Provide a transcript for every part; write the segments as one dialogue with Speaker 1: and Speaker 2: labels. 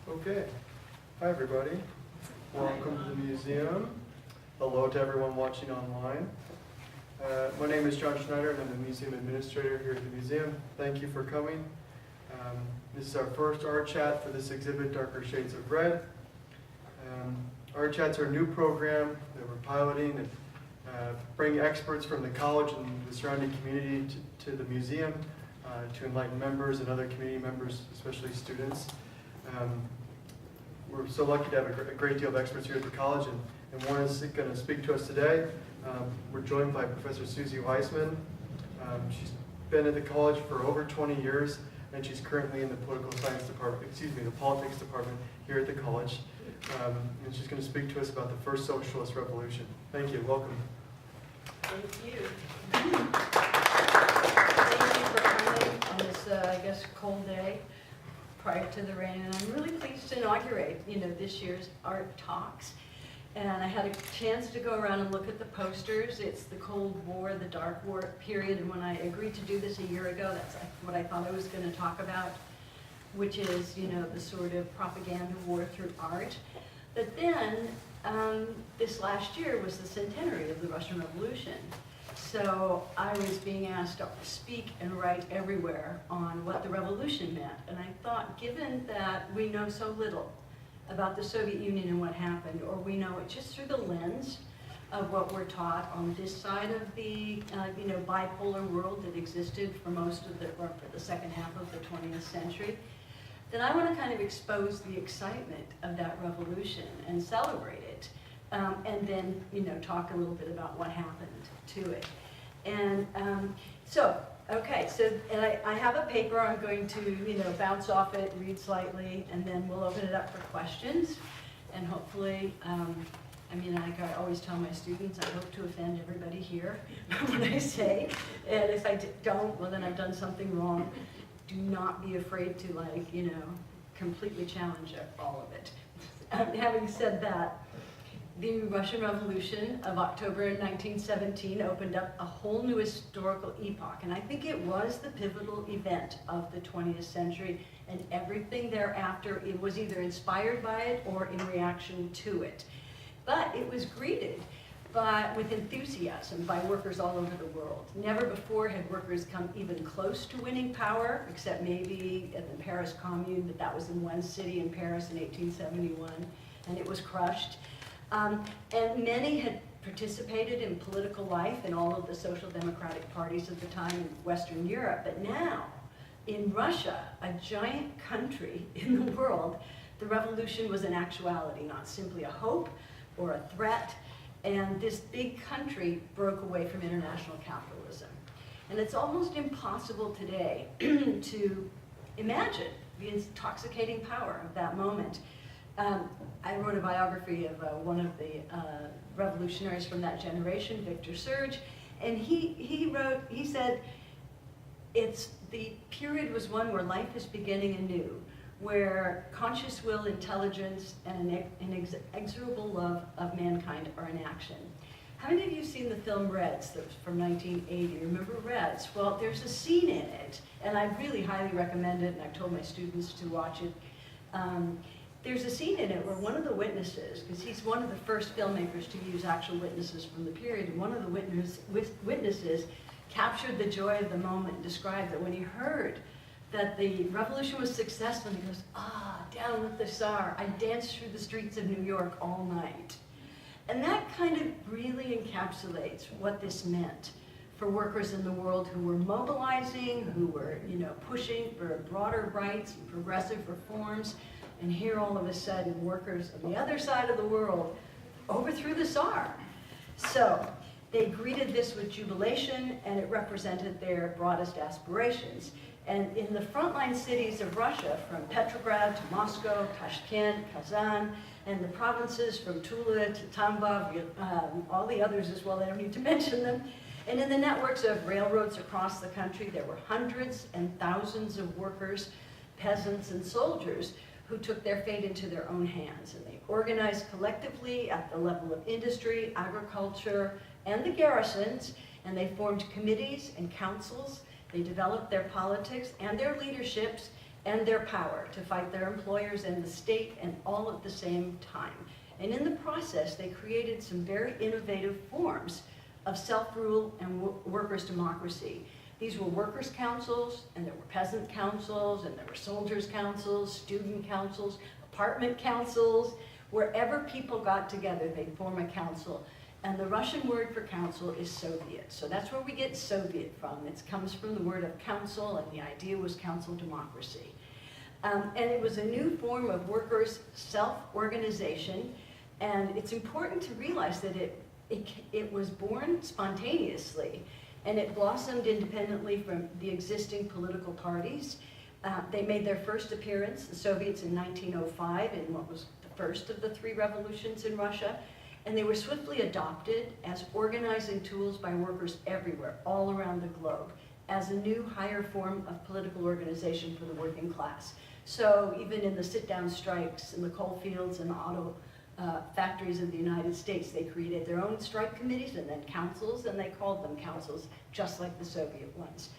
Speaker 1: Okay. Hi, everybody. Welcome to the museum. Hello to everyone watching online. My name is John Schneider, and I'm the museum administrator here at the museum. Thank you for coming. This is our first art chat for this exhibit, Darker Shades of Red. Art chats are a new program that we're piloting and bring experts from the college and the surrounding community to the museum to enlighten members and other community members, especially students. We're so lucky to have a great deal of experts here at the college, and one is going to speak to us today. We're joined by Professor Susie Weissman. She's been at the college for over 20 years, and she's currently in the politics department here at the college. And she's going to speak to us about the first socialist revolution. Thank you. Welcome.
Speaker 2: Thank you. Thank you for coming on this, I guess, cold day prior to the rain. And I'm really pleased to inaugurate, this year's art talks. And I had a chance to go around and look at the posters. It's the Cold War, the Dark War period. And when I agreed to do this a year ago, that's what I thought I was going to talk about, which is, the sort of propaganda war through art. But then, this last year was the centenary of the Russian Revolution. So I was being asked to speak and write everywhere on what the revolution meant. And I thought, given that we know so little about the Soviet Union and what happened, or we know it just through the lens of what we're taught on this side of the bipolar world that existed for for the second half of the 20th century, then I want to kind of expose the excitement of that revolution and celebrate it, and then talk a little bit about what happened to it. And I have a paper. I'm going to bounce off it, read slightly, and then we'll open it up for questions. And hopefully, like I always tell my students, I hope to offend everybody here when I say, and if I don't, well then I've done something wrong. Do not be afraid to completely challenge all of it. Having said that, the Russian Revolution of October 1917 opened up a whole new historical epoch, and I think it was the pivotal event of the 20th century, and everything thereafter, it was either inspired by it or in reaction to it. But it was greeted with enthusiasm by workers all over the world. Never before had workers come even close to winning power, except maybe at the Paris Commune, but that was in one city in Paris in 1871, and it was crushed. And many had participated in political life in all of the social democratic parties of the time in Western Europe. But now, in Russia, a giant country in the world, the revolution was an actuality, not simply a hope or a threat. And this big country broke away from international capitalism. And it's almost impossible today to imagine the intoxicating power of that moment. I wrote a biography of one of the revolutionaries from that generation, Victor Serge, and he said, the period was one where life is beginning anew, where conscious will, intelligence, and an inexorable love of mankind are in action. How many of you have seen the film Reds from 1980? Remember Reds? Well, there's a scene in it, and I really highly recommend it, and I've told my students to watch it. There's a scene in it where one of the witnesses, because he's one of the first filmmakers to use actual witnesses from the period, and one of the witnesses captured the joy of the moment and described that when he heard that the revolution was successful, he goes, down with the Tsar. I danced through the streets of New York all night. And that kind of really encapsulates what this meant for workers in the world who were mobilizing, who were pushing for broader rights and progressive reforms. And here all of a sudden, workers on the other side of the world overthrew the Tsar. So they greeted this with jubilation, and it represented their broadest aspirations. And in the frontline cities of Russia, from Petrograd to Moscow, Tashkent, Kazan, and the provinces from Tula to Tambov, all the others as well, I don't need to mention them. And in the networks of railroads across the country, there were hundreds and thousands of workers, peasants, and soldiers who took their fate into their own hands. And they organized collectively at the level of industry, agriculture, and the garrisons, and they formed committees and councils. They developed their politics and their leaderships, and their power to fight their employers and the state, and all at the same time. And in the process, they created some very innovative forms of self-rule and workers' democracy. These were workers' councils, and there were peasant councils, and there were soldiers' councils, student councils, apartment councils. Wherever people got together, they'd form a council. And the Russian word for council is Soviet. So that's where we get Soviet from. It comes from the word of council, and the idea was council democracy. And it was a new form of workers' self-organization. And it's important to realize that it was born spontaneously, and it blossomed independently from the existing political parties. They made their first appearance, the Soviets, in 1905, in what was the first of the 3 revolutions in Russia. And they were swiftly adopted as organizing tools by workers everywhere, all around the globe, as a new higher form of political organization for the working class. So even in the sit-down strikes in the coal fields and auto factories in the United States, they created their own strike committees and then councils, and they called them councils, just like the Soviet ones.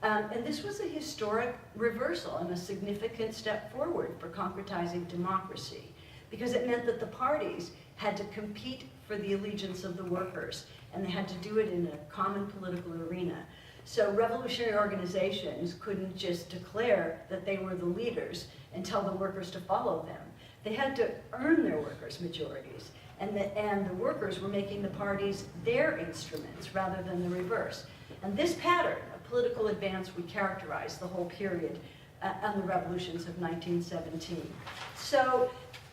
Speaker 2: And this was a historic reversal and a significant step forward for concretizing democracy, because it meant that the parties had to compete for the allegiance of the workers, and they had to do it in a common political arena. So revolutionary organizations couldn't just declare that they were the leaders and tell the workers to follow them. They had to earn their workers' majorities, and the workers were making the parties their instruments rather than the reverse. And this pattern of political advance would characterize the whole period and the revolutions of 1917. So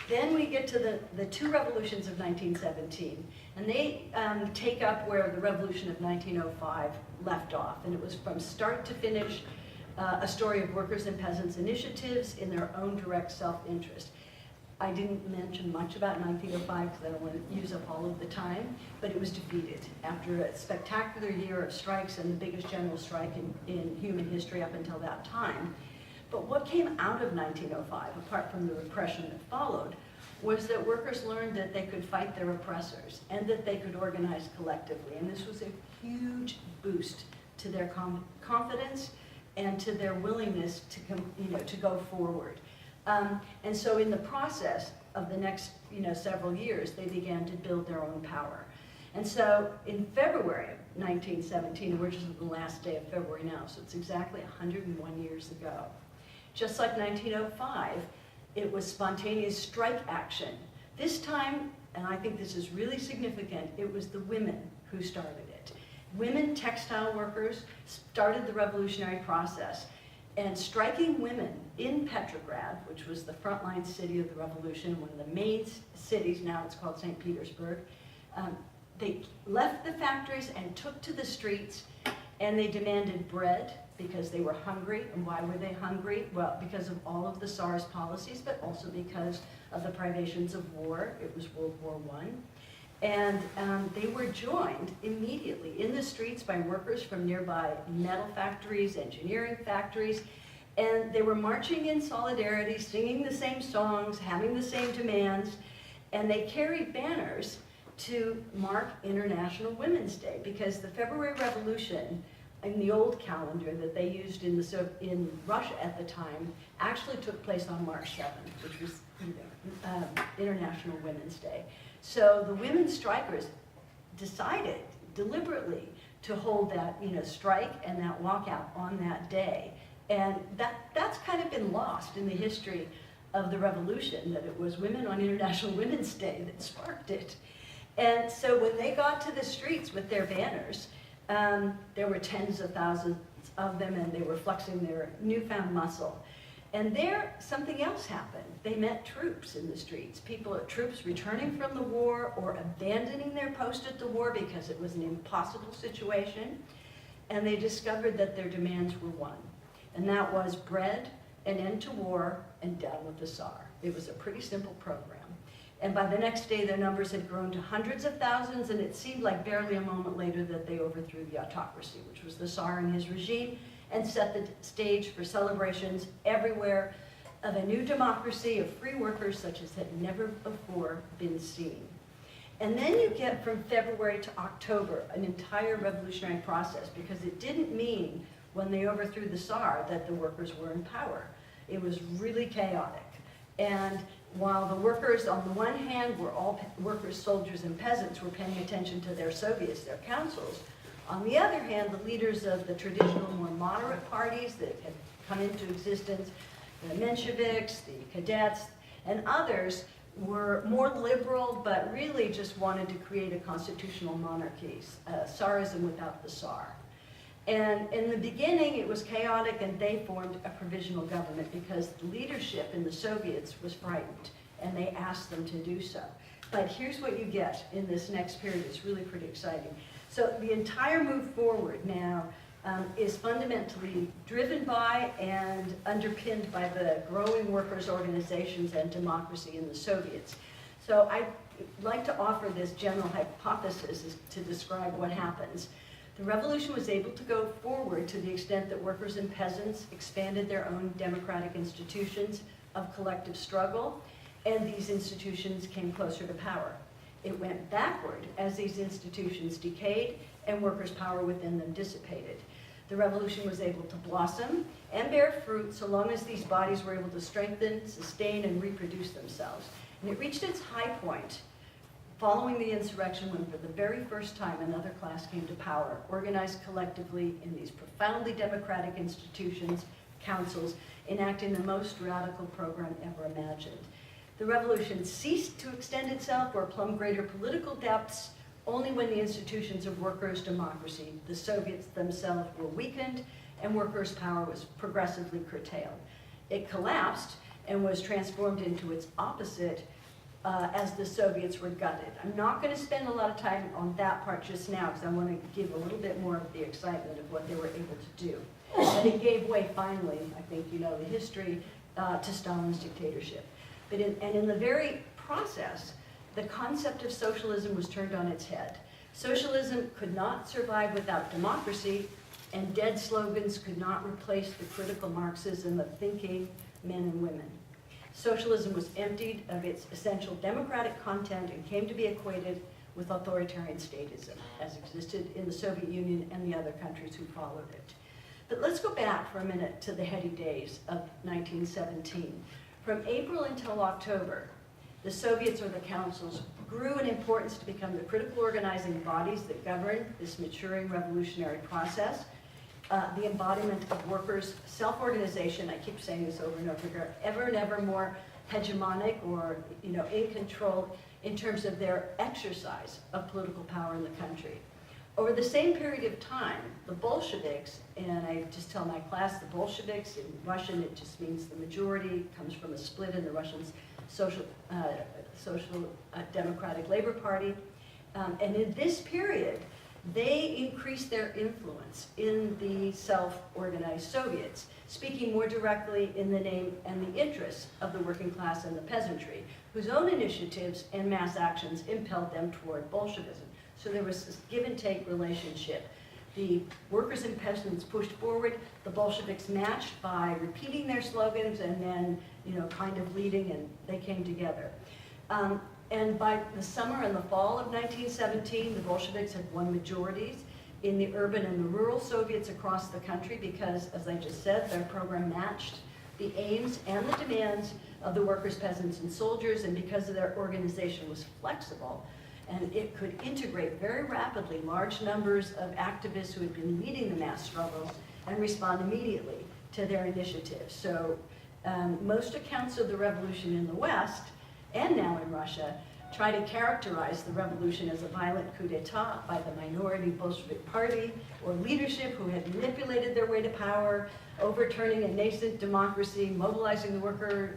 Speaker 2: then we get to the 2 revolutions of 1917, and they take up where the revolution of 1905 left off. And it was from start to finish a story of workers' and peasants' initiatives in their own direct self-interest. I didn't mention much about 1905 because I don't want to use up all of the time, but it was defeated after a spectacular year of strikes and the biggest general strike in human history up until that time. But what came out of 1905, apart from the repression that followed, was that workers learned that they could fight their oppressors and that they could organize collectively. And this was a huge boost to their confidence and to their willingness to go forward. And so in the process of the next several years, they began to build their own power. And so in February of 1917, we're just on the last day of February now, so it's exactly 101 years ago. Just like 1905, it was spontaneous strike action. This time, and I think this is really significant, it was the women who started it. Women textile workers started the revolutionary process. And striking women in Petrograd, which was the frontline city of the revolution, one of the main cities, now it's called St. Petersburg, they left the factories and took to the streets, and they demanded bread because they were hungry. And why were they hungry? Well, because of all of the Tsar's policies, but also because of the privations of war. It was World War I. And they were joined immediately in the streets by workers from nearby metal factories, engineering factories, and they were marching in solidarity, singing the same songs, having the same demands, and they carried banners to mark International Women's Day, because the February Revolution in the old calendar that they used in Russia at the time actually took place on March 7th, which was International Women's Day. So the women strikers decided deliberately to hold that strike and that walkout on that day. And that's kind of been lost in the history of the revolution, that it was women on International Women's Day that sparked it. And so when they got to the streets with their banners, there were tens of thousands of them, and they were flexing their newfound muscle. And there, something else happened. They met troops in the streets. Troops returning from the war or abandoning their post at the war because it was an impossible situation. And they discovered that their demands were one. And that was bread, an end to war, and down with the Tsar. It was a pretty simple program. And by the next day, their numbers had grown to hundreds of thousands, and it seemed like barely a moment later that they overthrew the autocracy, which was the Tsar and his regime, and set the stage for celebrations everywhere of a new democracy of free workers such as had never before been seen. And then you get from February to October an entire revolutionary process, because it didn't mean when they overthrew the Tsar that the workers were in power. It was really chaotic. And while the workers, on the one hand, were all workers, soldiers, and peasants, were paying attention to their Soviets, their councils, on the other hand, the leaders of the traditional, more moderate parties that had come into existence, the Mensheviks, the cadets, and others, were more liberal, but really just wanted to create a constitutional monarchy, Tsarism without the Tsar. And in the beginning, it was chaotic, and they formed a provisional government because the leadership in the Soviets was frightened, and they asked them to do so. But here's what you get in this next period. It's really pretty exciting. So the entire move forward now is fundamentally driven by and underpinned by the growing workers' organizations and democracy in the Soviets. So I'd like to offer this general hypothesis to describe what happens. The revolution was able to go forward to the extent that workers and peasants expanded their own democratic institutions of collective struggle, and these institutions came closer to power. It went backward as these institutions decayed and workers' power within them dissipated. The revolution was able to blossom and bear fruit so long as these bodies were able to strengthen, sustain, and reproduce themselves. And it reached its high point following the insurrection when for the very first time another class came to power, organized collectively in these profoundly democratic institutions, councils, enacting the most radical program ever imagined. The revolution ceased to extend itself or plumb greater political depths only when the institutions of workers' democracy, the Soviets themselves, were weakened and workers' power was progressively curtailed. It collapsed and was transformed into its opposite as the Soviets were gutted. I'm not going to spend a lot of time on that part just now because I want to give a little bit more of the excitement of what they were able to do. But it gave way finally, I think you know the history, to Stalin's dictatorship. But in the very process, the concept of socialism was turned on its head. Socialism could not survive without democracy, and dead slogans could not replace the critical Marxism of thinking men and women. Socialism was emptied of its essential democratic content and came to be equated with authoritarian statism, as existed in the Soviet Union and the other countries who followed it. But let's go back for a minute to the heady days of 1917. From April until October, the Soviets, or the councils, grew in importance to become the critical organizing bodies that govern this maturing revolutionary process. The embodiment of workers' self-organization, I keep saying this over and over again, ever and ever more hegemonic or in control in terms of their exercise of political power in the country. Over the same period of time, the Bolsheviks, and I just tell my class, the Bolsheviks, in Russian it just means the majority, comes from a split in the Russian Social Democratic Labor Party, and in this period, they increased their influence in the self-organized Soviets, speaking more directly in the name and the interests of the working class and the peasantry, whose own initiatives and mass actions impelled them toward Bolshevism. So there was this give and take relationship. The workers and peasants pushed forward, the Bolsheviks matched by repeating their slogans and then, kind of leading, and they came together. And by the summer and the fall of 1917, the Bolsheviks had won majorities in the urban and the rural Soviets across the country because, as I just said, their program matched the aims and the demands of the workers, peasants, and soldiers, and because of their organization was flexible, and it could integrate very rapidly large numbers of activists who had been leading the mass struggles and respond immediately to their initiatives. So most accounts of the revolution in the West, and now in Russia, try to characterize the revolution as a violent coup d'etat by the minority Bolshevik party or leadership who had manipulated their way to power, overturning a nascent democracy, mobilizing the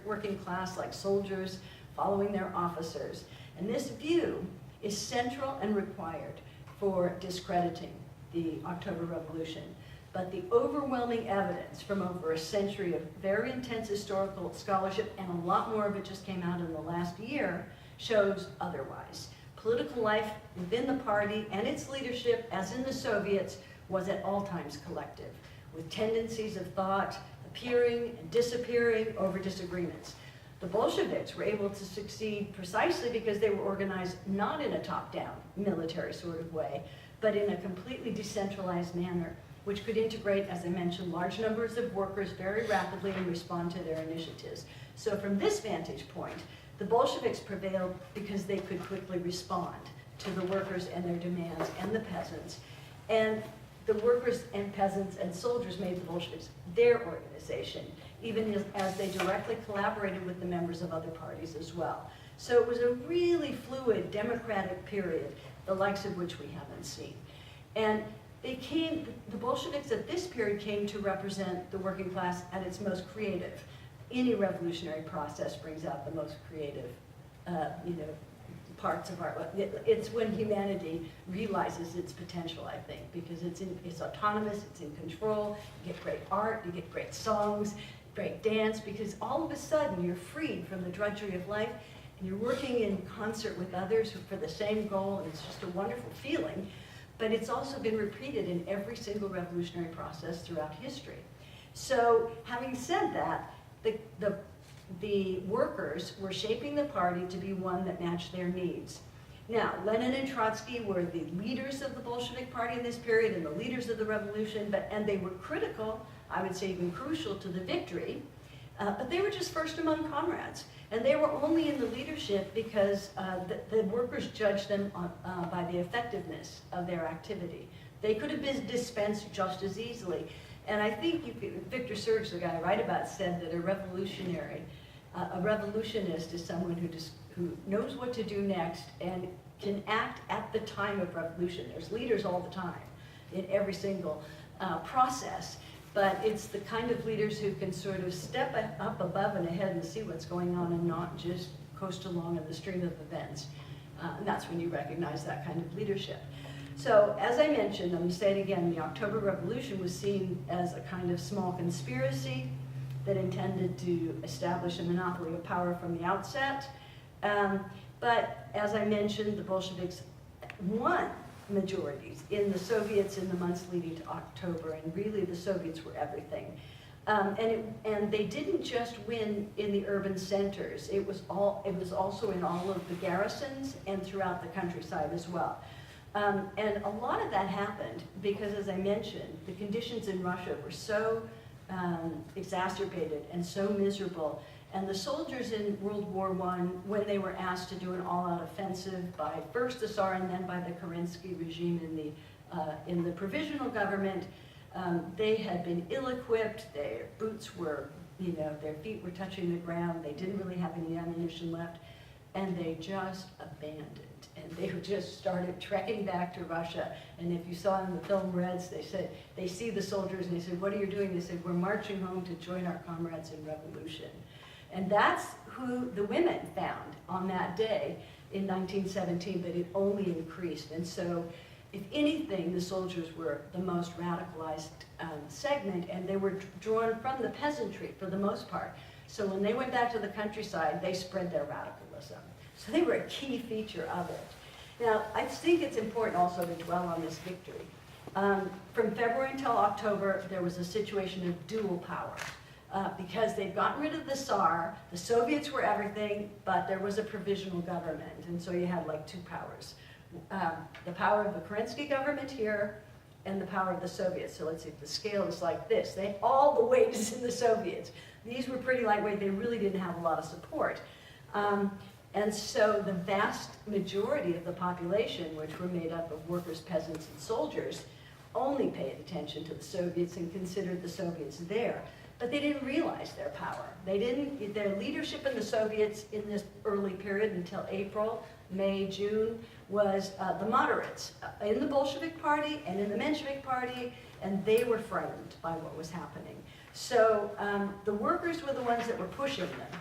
Speaker 2: working class like soldiers, following their officers. And this view is central and required for discrediting the October Revolution. But the overwhelming evidence from over a century of very intense historical scholarship, and a lot more of it just came out in the last year, shows otherwise. Political life within the party and its leadership, as in the Soviets, was at all times collective, with tendencies of thought appearing and disappearing over disagreements. The Bolsheviks were able to succeed precisely because they were organized not in a top-down military sort of way, but in a completely decentralized manner which could integrate, as I mentioned, large numbers of workers very rapidly and respond to their initiatives. So from this vantage point, the Bolsheviks prevailed because they could quickly respond to the workers and their demands and the peasants. And the workers and peasants and soldiers made the Bolsheviks their organization, even as they directly collaborated with the members of other parties as well. So it was a really fluid democratic period, the likes of which we haven't seen. And the Bolsheviks at this period came to represent the working class at its most creative. Any revolutionary process brings out the most creative, parts of our, it's when humanity realizes its potential, I think, because it's autonomous, it's in control, you get great art, you get great songs, great dance, because all of a sudden you're freed from the drudgery of life and you're working in concert with others for the same goal, and it's just a wonderful feeling. But it's also been repeated in every single revolutionary process throughout history. So having said that, the workers were shaping the party to be one that matched their needs. Now, Lenin and Trotsky were the leaders of the Bolshevik Party in this period and the leaders of the revolution, and they were critical, I would say even crucial, to the victory, but they were just first among comrades. And they were only in the leadership because the workers judged them by the effectiveness of their activity. They could have been dispensed just as easily. And I think Victor Serge, the guy I write about, said that a revolutionist is someone who knows what to do next and can act at the time of revolution. There's leaders all the time in every single process, but it's the kind of leaders who can sort of step up above and ahead and see what's going on and not just coast along in the stream of events. And that's when you recognize that kind of leadership. So, as I mentioned, I'm going to say it again, the October Revolution was seen as a kind of small conspiracy that intended to establish a monopoly of power from the outset. But, as I mentioned, the Bolsheviks won majorities in the Soviets in the months leading to October, and really the Soviets were everything. And they didn't just win in the urban centers, it was also in all of the garrisons and throughout the countryside as well. And a lot of that happened because, as I mentioned, the conditions in Russia were so exacerbated and so miserable. And the soldiers in World War I, when they were asked to do an all-out offensive by first the Tsar and then by the Kerensky regime in the provisional government, they had been ill-equipped, their boots were, their feet were touching the ground, they didn't really have any ammunition left, and they just abandoned. And they just started trekking back to Russia. And if you saw in the film Reds, they said, they see the soldiers and they said, "What are you doing?" They said, "We're marching home to join our comrades in revolution." And that's who the women found on that day in 1917, but it only increased. And so, if anything, the soldiers were the most radicalized segment, and they were drawn from the peasantry for the most part. So when they went back to the countryside, they spread their radicalism. So they were a key feature of it. Now, I think it's important also to dwell on this victory. From February until October, there was a situation of dual power. Because they'd gotten rid of the Tsar, the Soviets were everything, but there was a provisional government, and so you had like two powers. The power of the Kerensky government here, and the power of the Soviets. So let's see, the scale is like this. They had all the weight is in the Soviets. These were pretty lightweight, they really didn't have a lot of support. And so the vast majority of the population, which were made up of workers, peasants, and soldiers, only paid attention to the Soviets and considered the Soviets there. But they didn't realize their power. Their leadership in the Soviets in this early period until April, May, June, was the moderates in the Bolshevik Party and in the Menshevik Party, and they were frightened by what was happening. So the workers were the ones that were pushing them.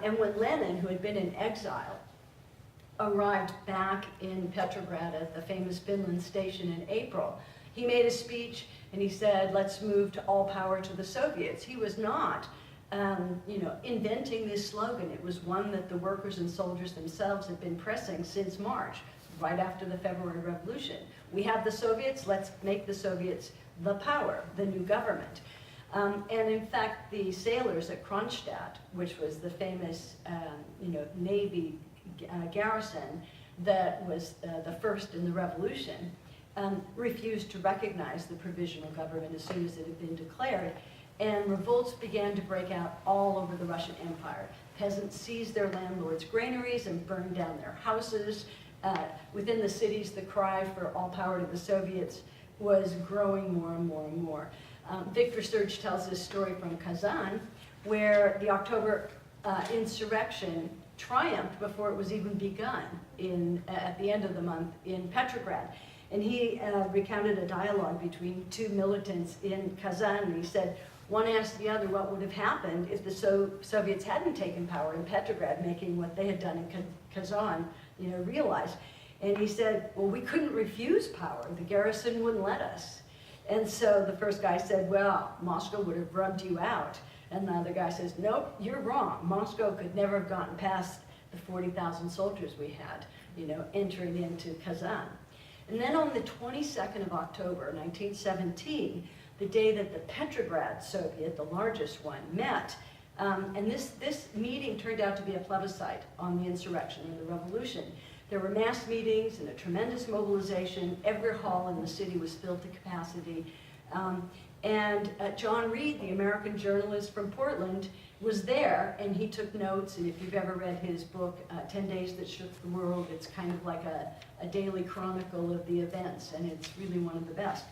Speaker 2: And when Lenin, who had been in exile, arrived back in Petrograd at the famous Finland station in April, he made a speech and he said, "Let's move to all power to the Soviets." He was not, inventing this slogan. It was one that the workers and soldiers themselves had been pressing since March, right after the February Revolution. We have the Soviets, let's make the Soviets the power, the new government. And in fact, the sailors at Kronstadt, which was the famous, Navy garrison that was the first in the revolution, refused to recognize the provisional government as soon as it had been declared. And revolts began to break out all over the Russian Empire. Peasants seized their landlords' granaries and burned down their houses. Within the cities, the cry for all power to the Soviets was growing more and more and more. Victor Sturge tells this story from Kazan, where the October insurrection triumphed before it was even begun at the end of the month in Petrograd. And he recounted a dialogue between two militants in Kazan, and he said, one asked the other what would have happened if the Soviets hadn't taken power in Petrograd, making what they had done in Kazan, realized. And he said, well, we couldn't refuse power. The garrison wouldn't let us. And so the first guy said, well, Moscow would have rubbed you out. And the other guy says, nope, you're wrong. Moscow could never have gotten past the 40,000 soldiers we had, entering into Kazan. And then on the 22nd of October, 1917, the day that the Petrograd Soviet, the largest one, met, and this meeting turned out to be a plebiscite on the insurrection and the revolution. There were mass meetings and a tremendous mobilization. Every hall in the city was filled to capacity. John Reed, the American journalist from Portland, was there, and he took notes. And if you've ever read his book, 10 Days That Shook the World, it's kind of like a daily chronicle of the events, and it's really one of the best.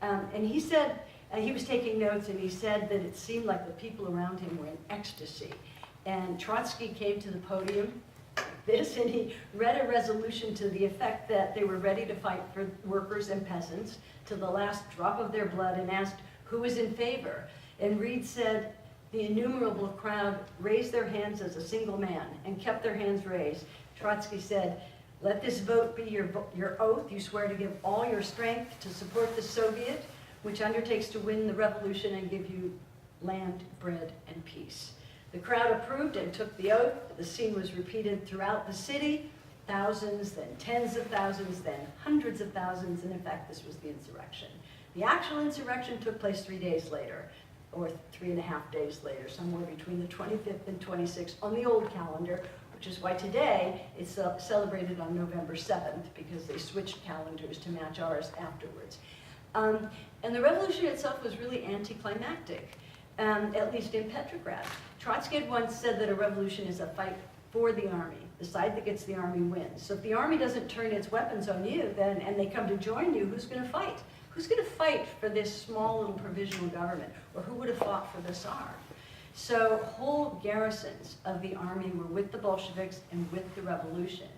Speaker 2: And he said, he was taking notes, and he said that it seemed like the people around him were in ecstasy. And Trotsky came to the podium, and he read a resolution to the effect that they were ready to fight for workers and peasants to the last drop of their blood, and asked who was in favor. And Reed said, the innumerable crowd raised their hands as a single man and kept their hands raised. Trotsky said, let this vote be your oath. You swear to give all your strength to support the Soviet, which undertakes to win the revolution and give you land, bread, and peace. The crowd approved and took the oath. The scene was repeated throughout the city. Thousands, then tens of thousands, then hundreds of thousands, and in fact, this was the insurrection. The actual insurrection took place 3 days later, or 3.5 days later, somewhere between the 25th and 26th on the old calendar, which is why today it's celebrated on November 7th, because they switched calendars to match ours afterwards. And the revolution itself was really anticlimactic, at least in Petrograd. Trotsky had once said that a revolution is a fight for the army. The side that gets the army wins. So if the army doesn't turn its weapons on you, and they come to join you, who's going to fight? Who's going to fight for this small little provisional government? Or who would have fought for the Tsar? So whole garrisons of the army were with the Bolsheviks and with the revolution.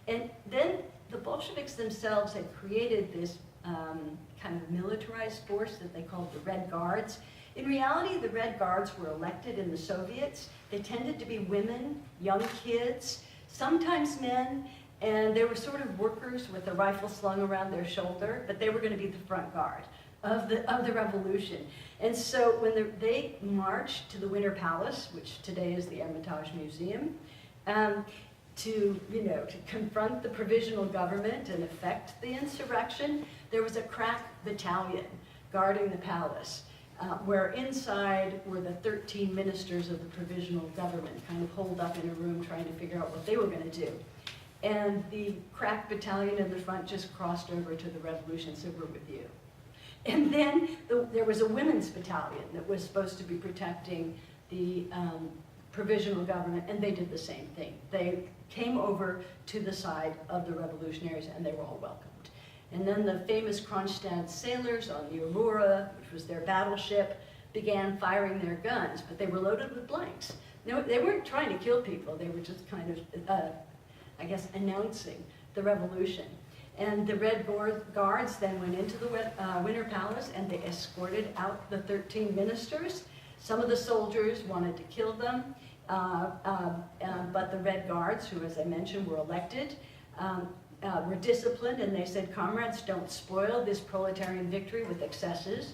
Speaker 2: And then the Bolsheviks themselves had created this kind of militarized force that they called the Red Guards. In reality, the Red Guards were elected in the Soviets. They tended to be women, young kids, sometimes men, and they were sort of workers with a rifle slung around their shoulder, but they were going to be the front guard of the revolution. And so when they marched to the Winter Palace, which today is the Hermitage Museum, to confront the provisional government and effect the insurrection, there was a crack battalion guarding the palace, where inside were the 13 ministers of the provisional government, kind of holed up in a room trying to figure out what they were going to do. And the crack battalion in the front just crossed over to the revolution, so we're with you. And then there was a women's battalion that was supposed to be protecting the provisional government, and they did the same thing. They came over to the side of the revolutionaries, and they were all welcomed. And then the famous Kronstadt Sailors on the Aurora, which was their battleship, began firing their guns, but they were loaded with blanks. They weren't trying to kill people, they were just kind of, announcing the revolution. And the Red Guards then went into the Winter Palace, and they escorted out the 13 ministers. Some of the soldiers wanted to kill them, but the Red Guards, who, as I mentioned, were elected, were disciplined, and they said, comrades, don't spoil this proletarian victory with excesses.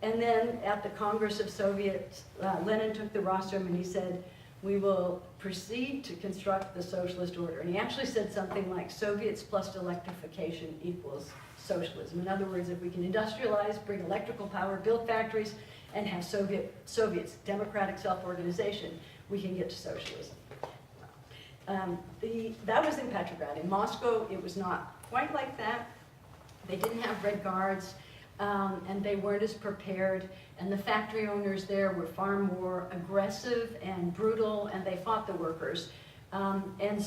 Speaker 2: And then at the Congress of Soviets, Lenin took the rostrum and he said, we will proceed to construct the socialist order. And he actually said something like, Soviets plus electrification equals socialism. In other words, if we can industrialize, bring electrical power, build factories, and have Soviets, democratic self-organization, we can get to socialism. That was in Petrograd. In Moscow, it was not quite like that. They didn't have Red Guards, and they weren't as prepared, and the factory owners there were far more aggressive and brutal, and they fought the workers. The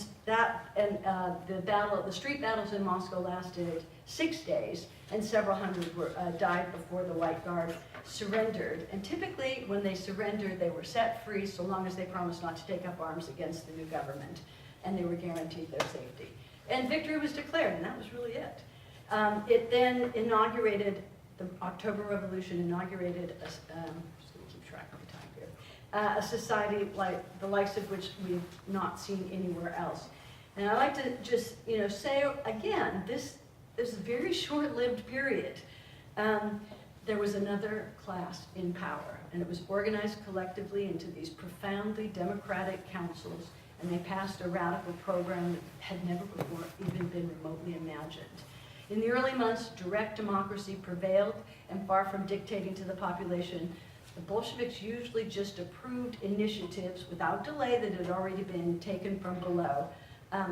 Speaker 2: street battles in Moscow lasted 6 days, and several hundred died before the White Guard surrendered. And typically, when they surrendered, they were set free so long as they promised not to take up arms against the new government, and they were guaranteed their safety. And victory was declared, and that was really it. It then inaugurated, the October Revolution inaugurated, just going to keep track of the time here, a society like the likes of which we've not seen anywhere else. And I like to just, say again, this is a very short-lived period. There was another class in power, and it was organized collectively into these profoundly democratic councils, and they passed a radical program that had never before even been remotely imagined. In the early months, direct democracy prevailed, and far from dictating to the population, the Bolsheviks usually just approved initiatives without delay that had already been taken from below,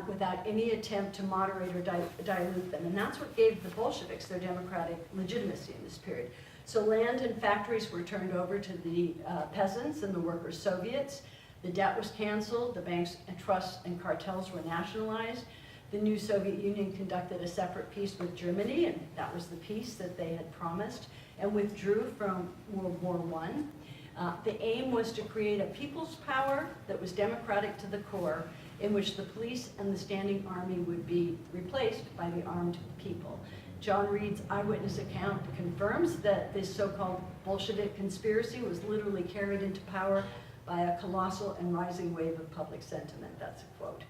Speaker 2: without any attempt to moderate or dilute them. And that's what gave the Bolsheviks their democratic legitimacy in this period. So land and factories were turned over to the peasants and the workers' soviets. The debt was canceled. The banks and trusts and cartels were nationalized. The new Soviet Union conducted a separate peace with Germany, and that was the peace that they had promised, and withdrew from World War I. The aim was to create a people's power that was democratic to the core, in which the police and the standing army would be replaced by the armed people. John Reed's eyewitness account confirms that this so-called Bolshevik conspiracy was literally carried into power by a colossal and rising wave of public sentiment. That's a quote.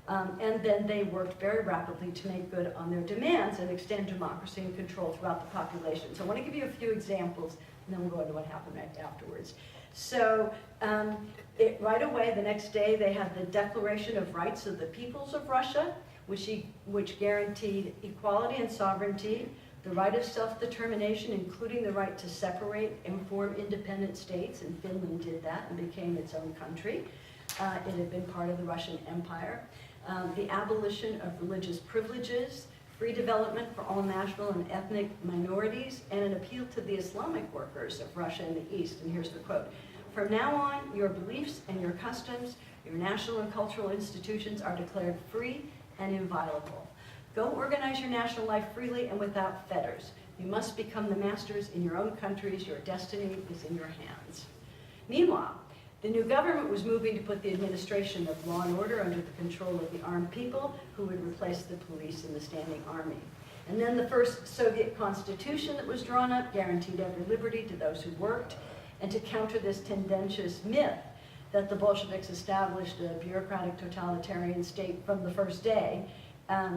Speaker 2: And then they worked very rapidly to make good on their demands and extend democracy and control throughout the population. So I want to give you a few examples, and then we'll go into what happened right afterwards. So right away, the next day, they had the Declaration of Rights of the Peoples of Russia, which guaranteed equality and sovereignty, the right of self-determination, including the right to separate and form independent states, and Finland did that and became its own country. It had been part of the Russian Empire. The abolition of religious privileges, free development for all national and ethnic minorities, and an appeal to the Islamic workers of Russia and the East. And here's the quote: "From now on, your beliefs and your customs, your national and cultural institutions are declared free and inviolable. Go organize your national life freely and without fetters. You must become the masters in your own countries. Your destiny is in your hands." Meanwhile, the new government was moving to put the administration of law and order under the control of the armed people, who would replace the police and the standing army. And then the first Soviet constitution that was drawn up guaranteed every liberty to those who worked. And to counter this tendentious myth that the Bolsheviks established a bureaucratic totalitarian state from the first day,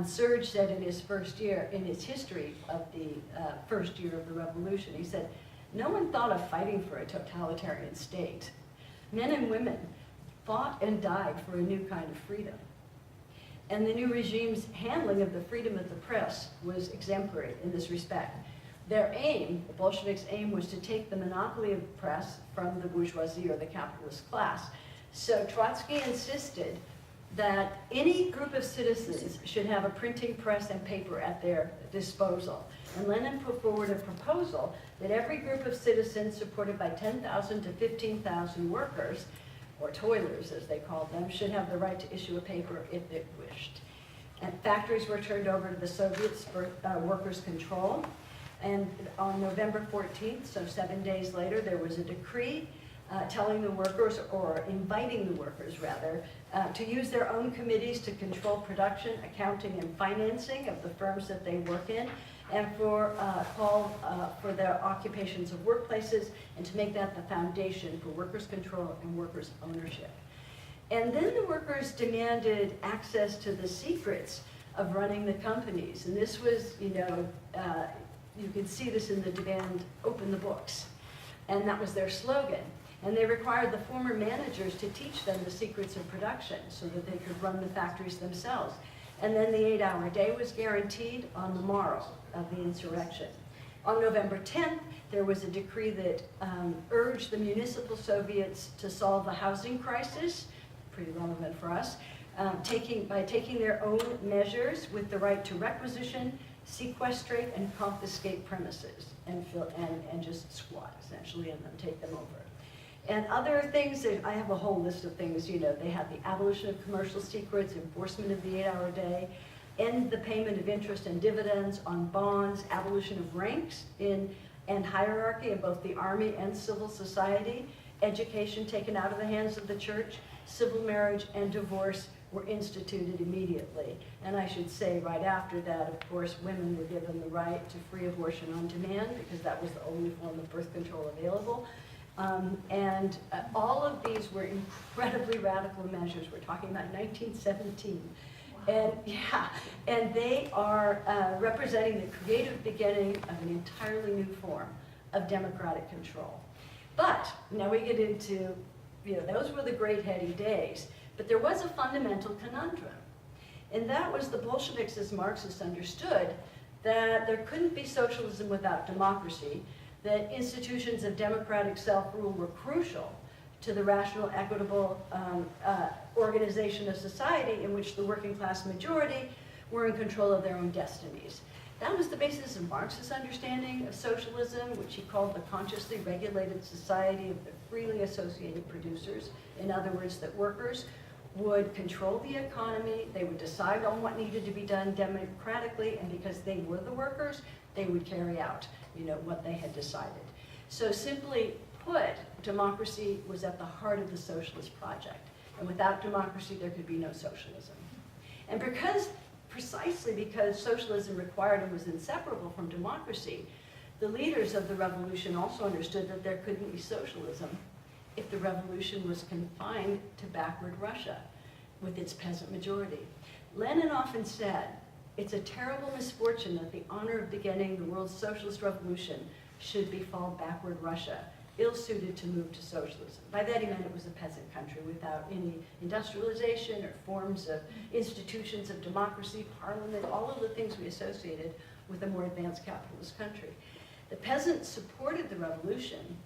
Speaker 2: Serge said in his history of the first year of the revolution, he said, "No one thought of fighting for a totalitarian state. Men and women fought and died for a new kind of freedom." And the new regime's handling of the freedom of the press was exemplary in this respect. Their aim, the Bolsheviks' aim, was to take the monopoly of the press from the bourgeoisie or the capitalist class. So Trotsky insisted that any group of citizens should have a printing press and paper at their disposal. And Lenin put forward a proposal that every group of citizens, supported by 10,000 to 15,000 workers, or toilers as they called them, should have the right to issue a paper if it wished. And factories were turned over to the Soviets for workers' control. And on November 14th, so 7 days later, there was a decree telling the workers, or inviting the workers rather, to use their own committees to control production, accounting, and financing of the firms that they work in, and for their occupations of workplaces, and to make that the foundation for workers' control and workers' ownership. And then the workers demanded access to the secrets of running the companies. And this was, you could see this in the demand, "Open the books." And that was their slogan. And they required the former managers to teach them the secrets of production so that they could run the factories themselves. And then the 8-hour day was guaranteed on the morrow of the insurrection. On November 10th, there was a decree that urged the municipal Soviets to solve the housing crisis, pretty relevant for us, by taking their own measures with the right to requisition, sequestrate and confiscate premises and just squat essentially and then take them over. And other things, I have a whole list of things, they had the abolition of commercial secrets, enforcement of the 8-hour day, end the payment of interest and dividends on bonds, abolition of ranks and hierarchy in both the army and civil society, education taken out of the hands of the church, civil marriage and divorce were instituted immediately. And I should say right after that, of course, women were given the right to free abortion on demand because that was the only form of birth control available. All of these were incredibly radical measures. We're talking about 1917. And they are representing the creative beginning of an entirely new form of democratic control. But now we get into, those were the great heady days, but there was a fundamental conundrum. And that was the Bolsheviks as Marxists understood that there couldn't be socialism without democracy, that institutions of democratic self-rule were crucial to the rational, equitable organization of society in which the working class majority were in control of their own destinies. That was the basis of Marx's understanding of socialism, which he called the consciously regulated society of the freely associated producers. In other words, that workers would control the economy, they would decide on what needed to be done democratically, and because they were the workers, they would carry out, what they had decided. So simply put, democracy was at the heart of the socialist project. And without democracy, there could be no socialism. And precisely because socialism required and was inseparable from democracy, the leaders of the revolution also understood that there couldn't be socialism if the revolution was confined to backward Russia with its peasant majority. Lenin often said, it's a terrible misfortune that the honor of beginning the world's socialist revolution should befall backward Russia, ill-suited to move to socialism. By that he meant it was a peasant country without any industrialization or forms of institutions of democracy, parliament, all of the things we associated with a more advanced capitalist country. The peasants supported the revolution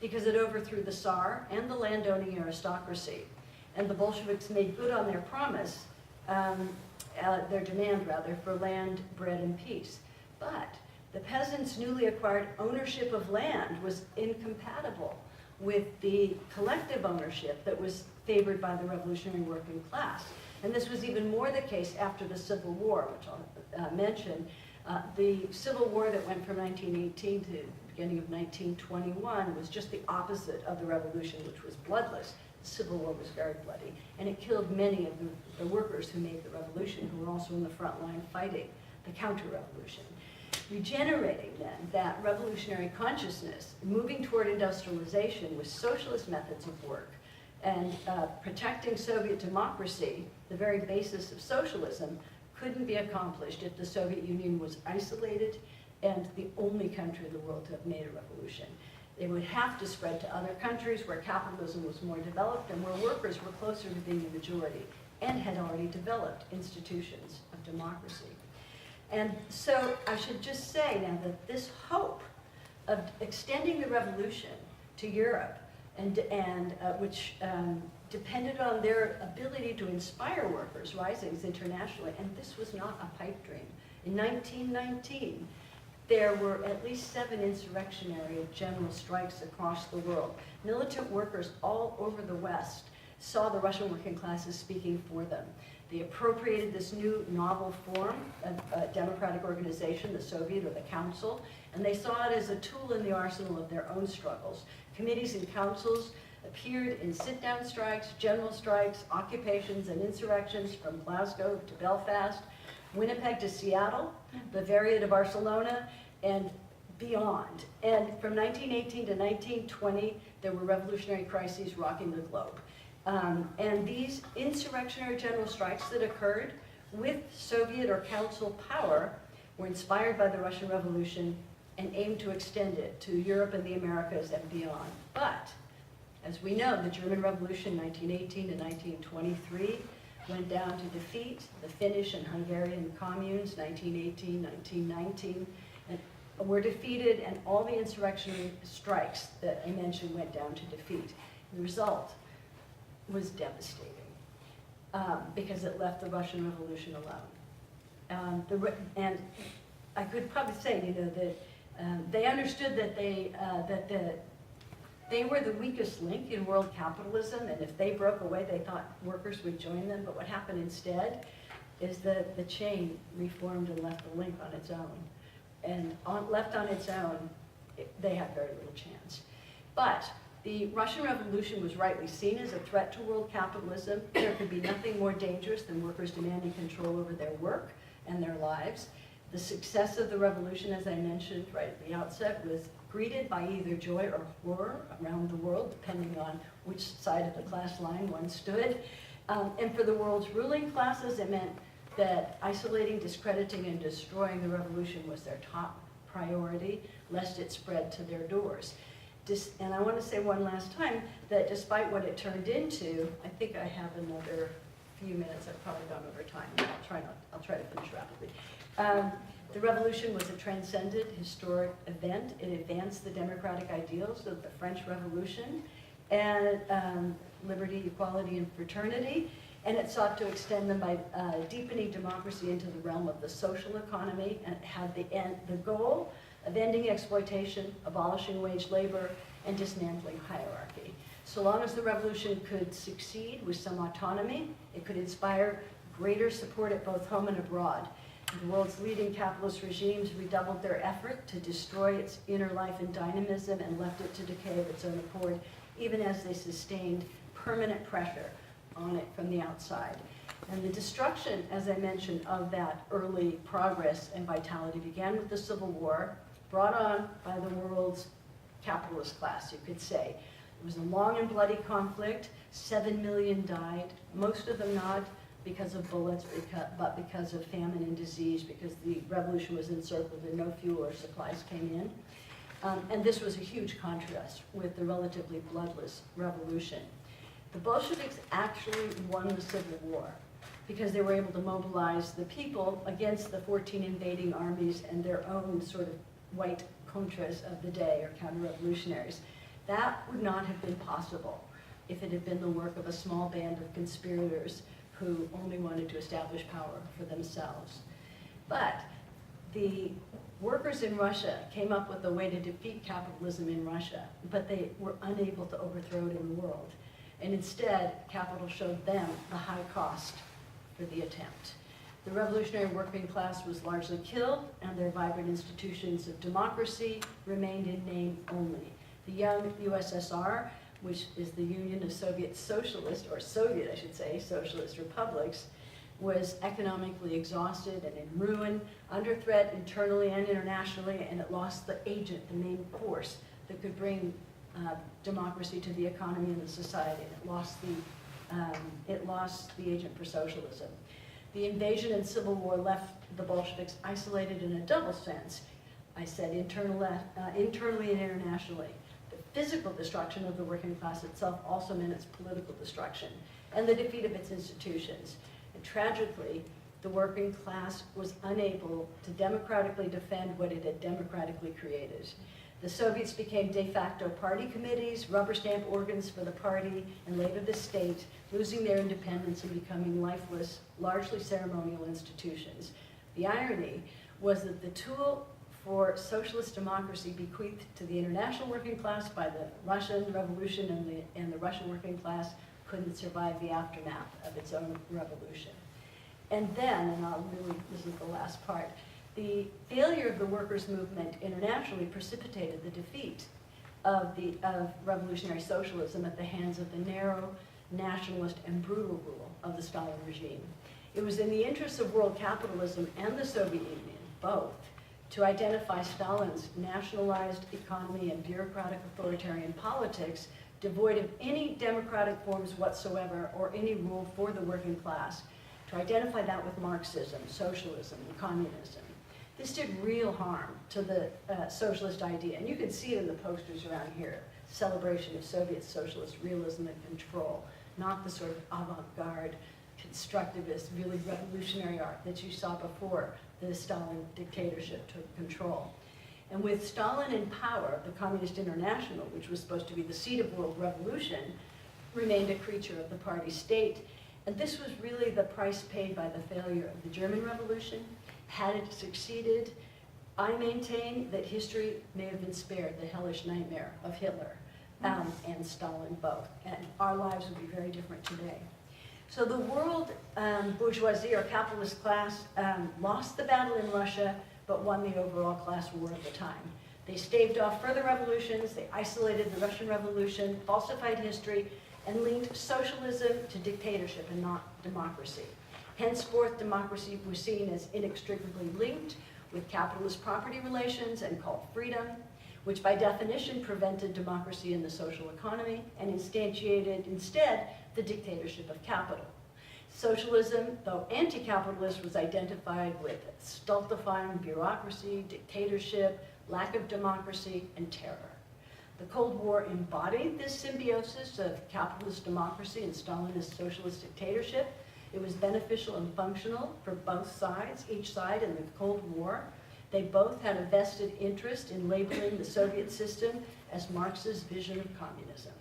Speaker 2: because it overthrew the Tsar and the landowning aristocracy. And the Bolsheviks made good on their promise, their demand rather, for land, bread, and peace. But the peasants' newly acquired ownership of land was incompatible with the collective ownership that was favored by the revolutionary working class. And this was even more the case after the Civil War, which I'll mention. The Civil War that went from 1918 to the beginning of 1921 was just the opposite of the revolution, which was bloodless. The Civil War was very bloody, and it killed many of the workers who made the revolution, who were also in the front line fighting the counter-revolution. Regenerating then that revolutionary consciousness, moving toward industrialization with socialist methods of work, and protecting Soviet democracy, the very basis of socialism, couldn't be accomplished if the Soviet Union was isolated and the only country in the world to have made a revolution. They would have to spread to other countries where capitalism was more developed and where workers were closer to being the majority and had already developed institutions of democracy. And so I should just say now that this hope of extending the revolution to Europe, which depended on their ability to inspire workers' risings internationally, and this was not a pipe dream. In 1919, there were at least 7 insurrectionary general strikes across the world. Militant workers all over the West saw the Russian working classes speaking for them. They appropriated this new novel form of democratic organization, the Soviet or the Council, and they saw it as a tool in the arsenal of their own struggles. Committees and councils appeared in sit-down strikes, general strikes, occupations and insurrections from Glasgow to Belfast, Winnipeg to Seattle, Bavaria to Barcelona, and beyond. And from 1918 to 1920, there were revolutionary crises rocking the globe. And these insurrectionary general strikes that occurred with Soviet or Council power were inspired by the Russian Revolution and aimed to extend it to Europe and the Americas and beyond. But, as we know, the German Revolution, 1918 to 1923, went down to defeat the Finnish and Hungarian communes, 1918, 1919, and were defeated, and all the insurrectionary strikes that I mentioned went down to defeat. The result was devastating because it left the Russian Revolution alone. And I could probably say, that they understood that they were the weakest link in world capitalism, and if they broke away, they thought workers would join them. But what happened instead is that the chain reformed and left the link on its own. And left on its own, they had very little chance. But the Russian Revolution was rightly seen as a threat to world capitalism. There could be nothing more dangerous than workers demanding control over their work and their lives. The success of the revolution, as I mentioned right at the outset, was greeted by either joy or horror around the world, depending on which side of the class line one stood. And for the world's ruling classes, it meant that isolating, discrediting, and destroying the revolution was their top priority, lest it spread to their doors. And I want to say one last time that despite what it turned into, I think I have another few minutes. I've probably gone over time. I'll try to finish rapidly. The revolution was a transcendent historic event. It advanced the democratic ideals of the French Revolution and liberty, equality, and fraternity. And it sought to extend them by deepening democracy into the realm of the social economy, and had the goal of ending exploitation, abolishing wage labor, and dismantling hierarchy. So long as the revolution could succeed with some autonomy, it could inspire greater support at both home and abroad. The world's leading capitalist regimes redoubled their effort to destroy its inner life and dynamism and left it to decay of its own accord, even as they sustained permanent pressure on it from the outside. And the destruction, as I mentioned, of that early progress and vitality began with the Civil War, brought on by the world's capitalist class, you could say. It was a long and bloody conflict. 7 million died, most of them not because of bullets, but because of famine and disease, because the revolution was encircled and no fuel or supplies came in. And this was a huge contrast with the relatively bloodless revolution. The Bolsheviks actually won the Civil War because they were able to mobilize the people against the 14 invading armies and their own sort of white contras of the day, or counter-revolutionaries. That would not have been possible if it had been the work of a small band of conspirators who only wanted to establish power for themselves. But the workers in Russia came up with a way to defeat capitalism in Russia, but they were unable to overthrow it in the world. And instead, capital showed them the high cost for the attempt. The revolutionary working class was largely killed, and their vibrant institutions of democracy remained in name only. The young USSR, which is the Union of Soviet Socialist, or Soviet, I should say, Socialist Republics, was economically exhausted and in ruin, under threat internally and internationally, and it lost the agent, the main force that could bring democracy to the economy and the society. It lost the agent for socialism. The invasion and civil war left the Bolsheviks isolated in a double sense. I said internally and internationally. The physical destruction of the working class itself also meant its political destruction and the defeat of its institutions. And tragically, the working class was unable to democratically defend what it had democratically created. The Soviets became de facto party committees, rubber stamp organs for the party, and later the state, losing their independence and becoming lifeless, largely ceremonial institutions. The irony was that the tool for socialist democracy bequeathed to the international working class by the Russian Revolution and the Russian working class couldn't survive the aftermath of its own revolution. And then, and this is the last part, the failure of the workers' movement internationally precipitated the defeat of revolutionary socialism at the hands of the narrow, nationalist, and brutal rule of the Stalin regime. It was in the interests of world capitalism and the Soviet Union, both, to identify Stalin's nationalized economy and bureaucratic authoritarian politics devoid of any democratic forms whatsoever or any rule for the working class, to identify that with Marxism, socialism, and communism. This did real harm to the socialist idea, and you can see it in the posters around here, celebration of Soviet socialist realism and control, not the sort of avant-garde, constructivist, really revolutionary art that you saw before the Stalin dictatorship took control. And with Stalin in power, the Communist International, which was supposed to be the seat of world revolution, remained a creature of the party state. And this was really the price paid by the failure of the German Revolution. Had it succeeded, I maintain that history may have been spared the hellish nightmare of Hitler and Stalin both, and our lives would be very different today. So the world bourgeoisie or capitalist class lost the battle in Russia, but won the overall class war of the time. They staved off further revolutions, they isolated the Russian Revolution, falsified history, and linked socialism to dictatorship and not democracy. Henceforth, democracy was seen as inextricably linked with capitalist property relations and called freedom, which by definition prevented democracy in the social economy and instantiated instead the dictatorship of capital. Socialism, though anti-capitalist, was identified with stultifying bureaucracy, dictatorship, lack of democracy, and terror. The Cold War embodied this symbiosis of capitalist democracy and Stalinist socialist dictatorship. It was beneficial and functional for both sides, each side in the Cold War. They both had a vested interest in labeling the Soviet system as Marx's vision of communism.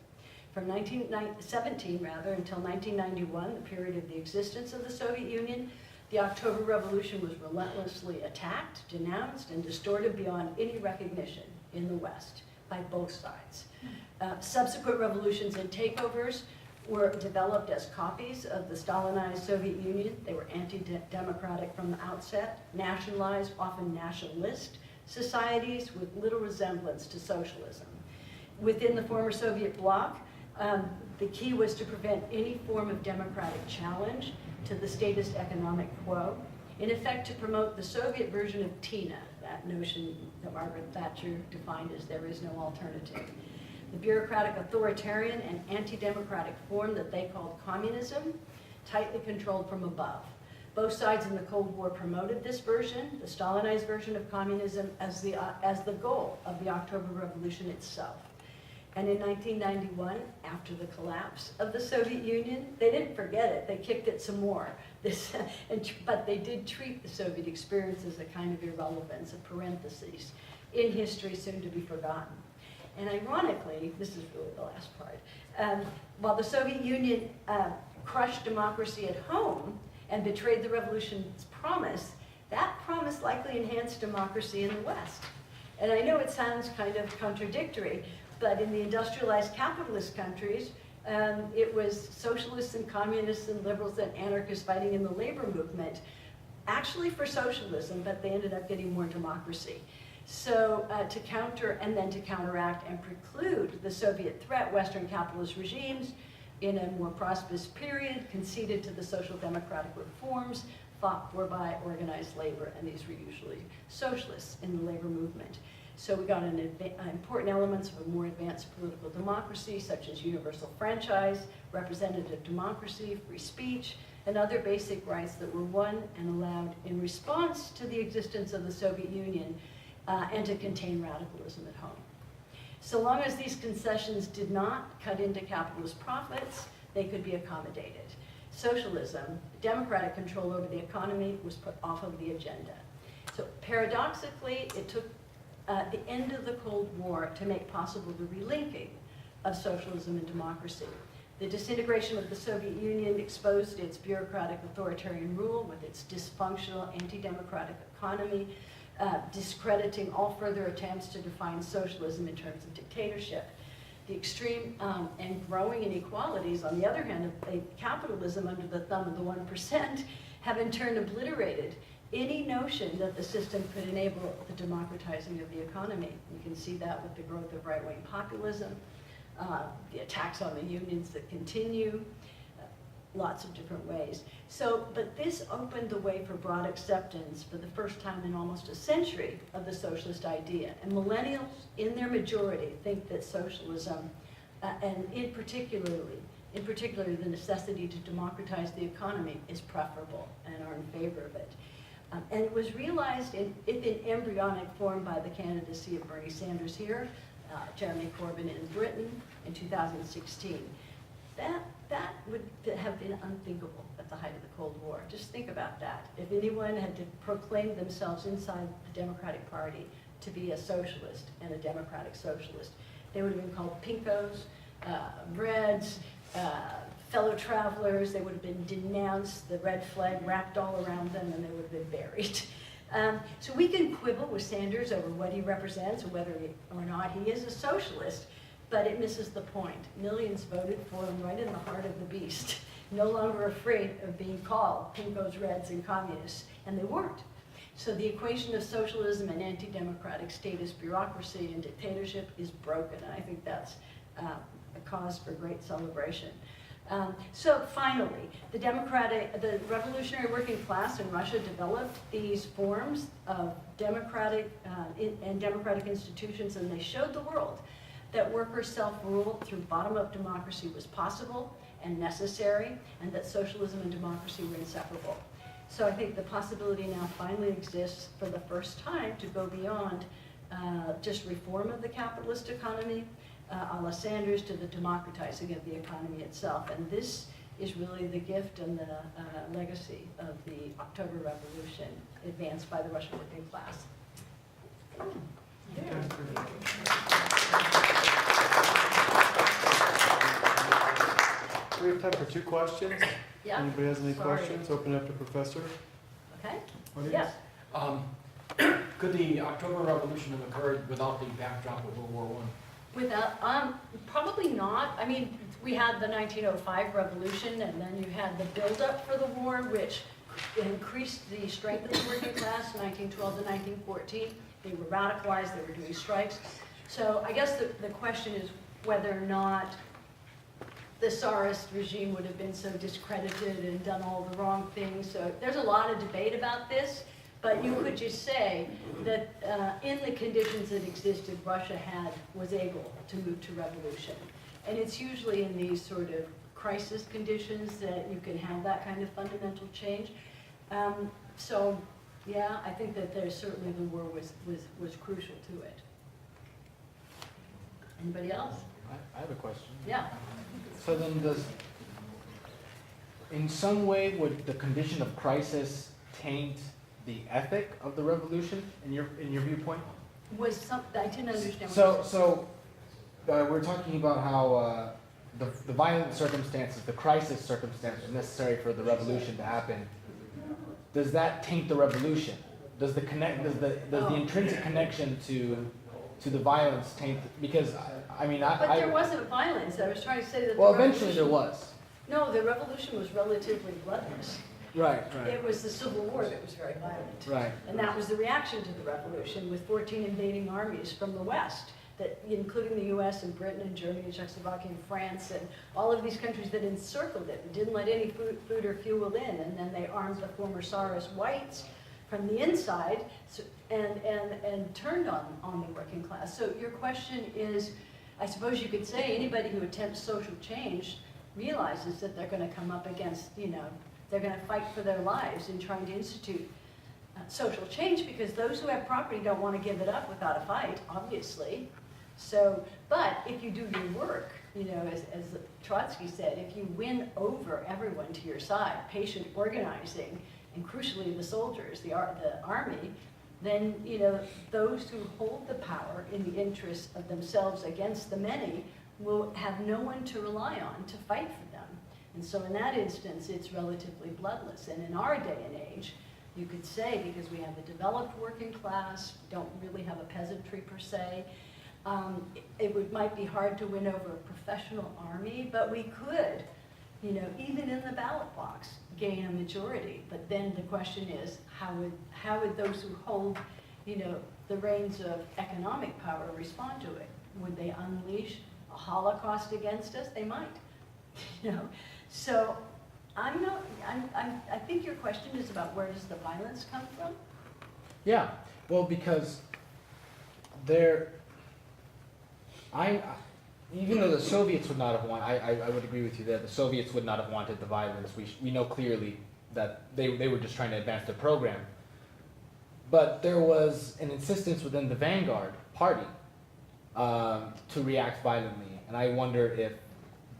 Speaker 2: From 1917 until 1991, the period of the existence of the Soviet Union, the October Revolution was relentlessly attacked, denounced, and distorted beyond any recognition in the West by both sides. Subsequent revolutions and takeovers were developed as copies of the Stalinized Soviet Union. They were anti-democratic from the outset, nationalized, often nationalist societies with little resemblance to socialism. Within the former Soviet bloc, the key was to prevent any form of democratic challenge to the statist economic quo, in effect to promote the Soviet version of TINA, that notion that Margaret Thatcher defined as there is no alternative. The bureaucratic authoritarian and anti-democratic form that they called communism, tightly controlled from above. Both sides in the Cold War promoted this version, the Stalinized version of communism, as the goal of the October Revolution itself. And in 1991, after the collapse of the Soviet Union, they didn't forget it, they kicked it some more. But they did treat the Soviet experience as a kind of irrelevance, a parenthesis, in history soon to be forgotten. And ironically, this is really the last part, while the Soviet Union crushed democracy at home and betrayed the revolution's promise, that promise likely enhanced democracy in the West. And I know it sounds kind of contradictory, but in the industrialized capitalist countries, it was socialists and communists and liberals and anarchists fighting in the labor movement, actually for socialism, but they ended up getting more democracy. So to counter and then to counteract and preclude the Soviet threat, Western capitalist regimes in a more prosperous period conceded to the social democratic reforms fought for by organized labor, and these were usually socialists in the labor movement. So we got important elements of a more advanced political democracy, such as universal franchise, representative democracy, free speech, and other basic rights that were won and allowed in response to the existence of the Soviet Union and to contain radicalism at home. So long as these concessions did not cut into capitalist profits, they could be accommodated. Socialism, democratic control over the economy, was put off of the agenda. So paradoxically, it took the end of the Cold War to make possible the relinking of socialism and democracy. The disintegration of the Soviet Union exposed its bureaucratic authoritarian rule with its dysfunctional anti-democratic economy, discrediting all further attempts to define socialism in terms of dictatorship. The extreme and growing inequalities, on the other hand, of capitalism under the thumb of the 1%, have in turn obliterated any notion that the system could enable the democratizing of the economy. You can see that with the growth of right-wing populism, the attacks on the unions that continue, lots of different ways. So, but this opened the way for broad acceptance for the first time in almost a century of the socialist idea. And millennials, in their majority, think that socialism, and in particular the necessity to democratize the economy, is preferable and are in favor of it. And it was realized in embryonic form by the candidacy of Bernie Sanders here, Jeremy Corbyn in Britain in 2016. That would have been unthinkable at the height of the Cold War. Just think about that. If anyone had to proclaim themselves inside the Democratic Party to be a socialist and a democratic socialist, they would have been called pinkos, reds, fellow travelers. They would have been denounced, the red flag wrapped all around them, and they would have been buried. So we can quibble with Sanders over what he represents, or whether or not he is a socialist, but it misses the point. Millions voted for him right in the heart of the beast, no longer afraid of being called pinkos, reds, and communists, and they weren't. So the equation of socialism and anti-democratic statist bureaucracy and dictatorship is broken, and I think that's a cause for great celebration. So finally, the revolutionary working class in Russia developed these forms of democratic institutions, and they showed the world that worker self-rule through bottom-up democracy was possible and necessary, and that socialism and democracy were inseparable. So I think the possibility now finally exists for the first time to go beyond just reform of the capitalist economy, a la Sanders, to the democratizing of the economy itself. And this is really the gift and the legacy of the October Revolution advanced by the Russian working class.
Speaker 1: We have time for 2 questions.
Speaker 2: Yeah.
Speaker 1: Anybody has any
Speaker 2: Sorry.
Speaker 1: questions? Open it up to Professor.
Speaker 2: Okay?
Speaker 1: Audience?
Speaker 2: Yes.
Speaker 3: Could the October Revolution have occurred without the backdrop of World War I?
Speaker 2: Without, probably not. I mean, we had the 1905 revolution, and then you had the buildup for the war, which increased the strength of the working class, 1912 to 1914. They were radicalized, they were doing strikes. So I guess the question is whether or not the Tsarist regime would have been so discredited and done all the wrong things. So there's a lot of debate about this, but you could just say that in the conditions that existed, Russia was able to move to revolution. And it's usually in these sort of crisis conditions that you can have that kind of fundamental change. So yeah, I think that there's certainly the war was crucial to it. Anybody else?
Speaker 4: I have a question.
Speaker 2: Yeah.
Speaker 4: So then in some way, would the condition of crisis taint the ethic of the revolution in your viewpoint?
Speaker 2: I didn't understand.
Speaker 4: So we're talking about how the violent circumstances, the crisis circumstances necessary for the revolution to happen. Does that taint the revolution? Does the intrinsic connection to the violence taint? Because I mean,
Speaker 2: But there wasn't violence. I was trying to say that.
Speaker 4: Well, eventually there was.
Speaker 2: No, the revolution was relatively bloodless.
Speaker 4: Right.
Speaker 2: It was the Civil War that was very violent.
Speaker 4: Right.
Speaker 2: And that was the reaction to the revolution, with 14 invading armies from the West, that including the U.S. and Britain and Germany and Czechoslovakia and France and all of these countries that encircled it and didn't let any food or fuel in. And then they armed the former Tsarist whites from the inside and turned on the working class. So your question is, I suppose you could say anybody who attempts social change realizes that they're going to come up against, they're going to fight for their lives in trying to institute social change, because those who have property don't want to give it up without a fight, obviously. So, but if you do your work, as Trotsky said, if you win over everyone to your side, patient organizing, and crucially the soldiers, the army, then those who hold the power in the interests of themselves against the many will have no one to rely on to fight for them. And so in that instance, it's relatively bloodless. And in our day and age, you could say, because we have a developed working class, we don't really have a peasantry per se, might be hard to win over a professional army, but we could, even in the ballot box, gain a majority. But then the question is, how would those who hold, the reins of economic power respond to it? Would they unleash a Holocaust against us? They might, So I think your question is about where does the violence come from?
Speaker 4: Yeah. Well, because even though the Soviets would not have wanted, I would agree with you there, the Soviets would not have wanted the violence. We know clearly that they were just trying to advance their program. But there was an insistence within the vanguard party to react violently. And I wonder if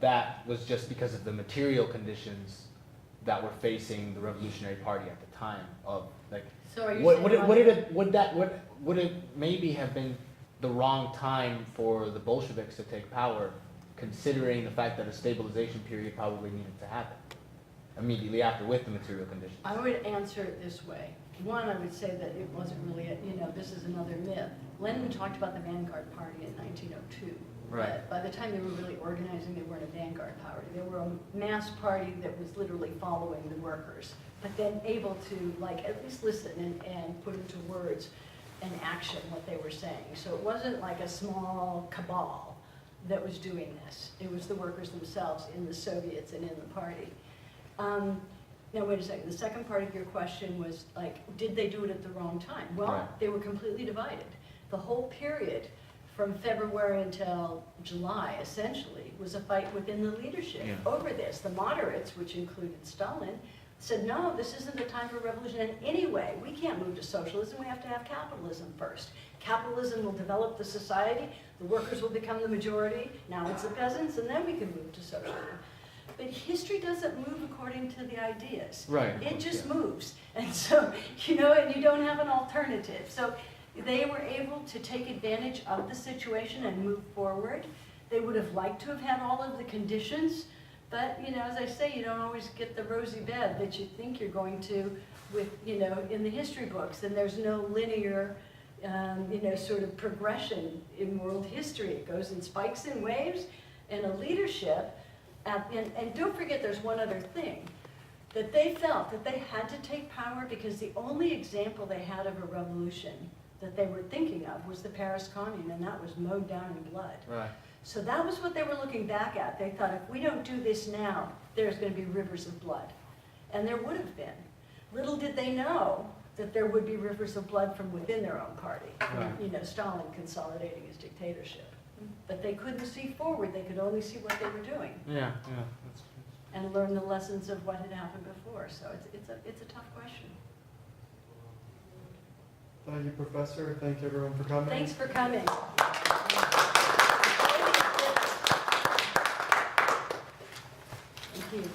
Speaker 4: that was just because of the material conditions that were facing the Revolutionary Party at the time.
Speaker 2: So are you
Speaker 4: Would it maybe have been the wrong time for the Bolsheviks to take power, considering the fact that a stabilization period probably needed to happen? immediately after with the material conditions.
Speaker 2: I would answer it this way. One, I would say that it wasn't really, this is another myth. Lenin talked about the vanguard party in 1902.
Speaker 4: Right.
Speaker 2: But by the time they were really organizing, they weren't a vanguard party. They were a mass party that was literally following the workers, but then able to at least listen and put into words and action what they were saying. So it wasn't like a small cabal that was doing this. It was the workers themselves in the Soviets and in the party. Now wait a second, the second part of your question was did they do it at the wrong time? Well,
Speaker 4: Right.
Speaker 2: They were completely divided. The whole period from February until July, essentially, was a fight within the leadership
Speaker 4: Yeah.
Speaker 2: over this. The moderates, which included Stalin, said, no, this isn't the time for revolution in any way. We can't move to socialism, we have to have capitalism first. Capitalism will develop the society, the workers will become the majority, now it's the peasants, and then we can move to socialism. But history doesn't move according to the ideas.
Speaker 4: Right.
Speaker 2: It just moves. And so, and you don't have an alternative. So they were able to take advantage of the situation and move forward. They would have liked to have had all of the conditions, but, as I say, you don't always get the rosy bed that you think you're going to with, in the history books. And there's no linear, sort of progression in world history. It goes in spikes and waves, and a leadership. And don't forget, there's one other thing, that they felt that they had to take power because the only example they had of a revolution that they were thinking of was the Paris Commune, and that was mowed down in blood.
Speaker 4: Right.
Speaker 2: So that was what they were looking back at. They thought, if we don't do this now, there's going to be rivers of blood. And there would have been. Little did they know that there would be rivers of blood from within their own party.
Speaker 4: Right.
Speaker 2: Stalin consolidating his dictatorship. But they couldn't see forward, they could only see what they were doing
Speaker 4: Yeah, that's
Speaker 2: and learn the lessons of what had happened before. So it's a tough question.
Speaker 1: Thank you, Professor. Thank you, everyone, for coming.
Speaker 2: Thanks for coming. Thank you.